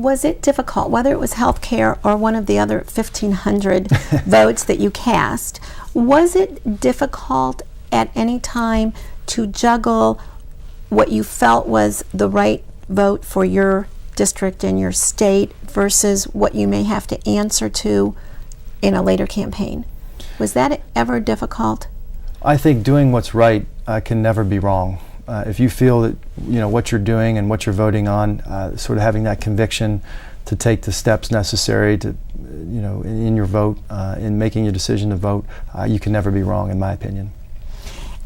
Was it difficult, whether it was health care or one of the other 1,500 votes that you cast, was it difficult at any time to juggle what you felt was the right vote for your district and your state versus what you may have to answer to in a later campaign? Was that ever difficult? I think doing what's right can never be wrong. If you feel that what you're doing and what you're voting on, sort of having that conviction to take the steps necessary to, in your vote, in making your decision to vote, you can never be wrong, in my opinion.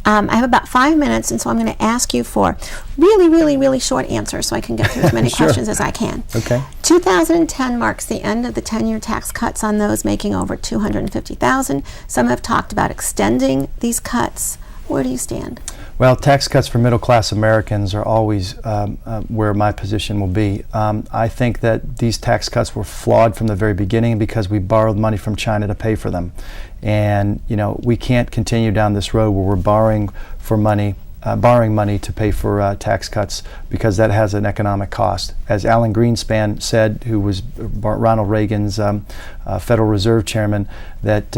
I have about 5 minutes, and so I'm going to ask you for really, really, really short answers so I can get through as many Sure. questions as I can. Okay. 2010 marks the end of the 10-year tax cuts on those making over $250,000. Some have talked about extending these cuts. Where do you stand? Well, tax cuts for middle-class Americans are always where my position will be. I think that these tax cuts were flawed from the very beginning because we borrowed money from China to pay for them. And, we can't continue down this road where we're borrowing money to pay for tax cuts, because that has an economic cost. As Alan Greenspan said, who was Ronald Reagan's Federal Reserve chairman, that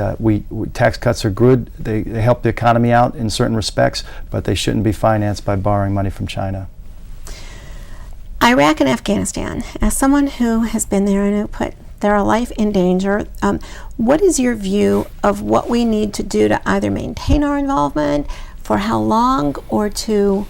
tax cuts are good. They help the economy out in certain respects, but they shouldn't be financed by borrowing money from China. Iraq and Afghanistan, as someone who has been there and who put their life in danger, what is your view of what we need to do to either maintain our involvement, for how long, or to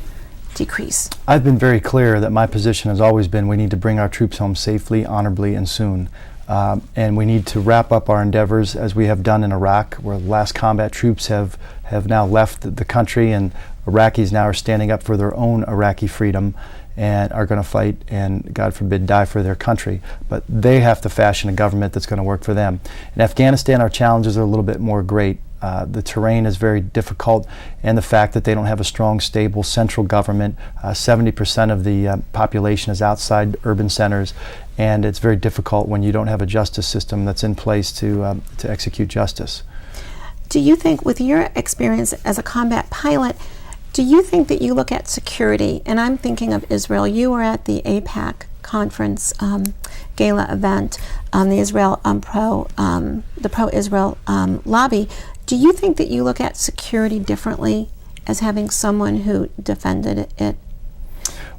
decrease? I've been very clear that my position has always been we need to bring our troops home safely, honorably, and soon. And we need to wrap up our endeavors as we have done in Iraq, where the last combat troops have now left the country, and Iraqis now are standing up for their own Iraqi freedom and are going to fight and, God forbid, die for their country. But they have to fashion a government that's going to work for them. In Afghanistan, our challenges are a little bit more great. The terrain is very difficult, and the fact that they don't have a strong, stable central government. 70% of the population is outside urban centers, and it's very difficult when you don't have a justice system that's in place to execute justice. Do you think, with your experience as a combat pilot, do you think that you look at security, and I'm thinking of Israel, you were at the AIPAC conference gala event, the pro-Israel lobby. Do you think that you look at security differently as having someone who defended it?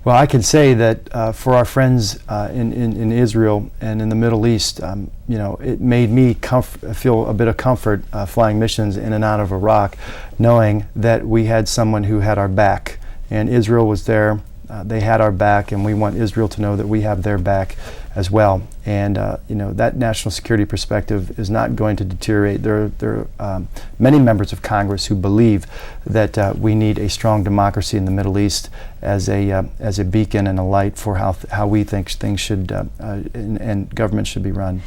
Well, I can say that for our friends in Israel and in the Middle East, it made me feel a bit of comfort flying missions in and out of Iraq, knowing that we had someone who had our back. And Israel was there, they had our back, and we want Israel to know that we have their back as well. And that national security perspective is not going to deteriorate. There are many members of Congress who believe that we need a strong democracy in the Middle East as a beacon and a light for how we think things should and government should be run.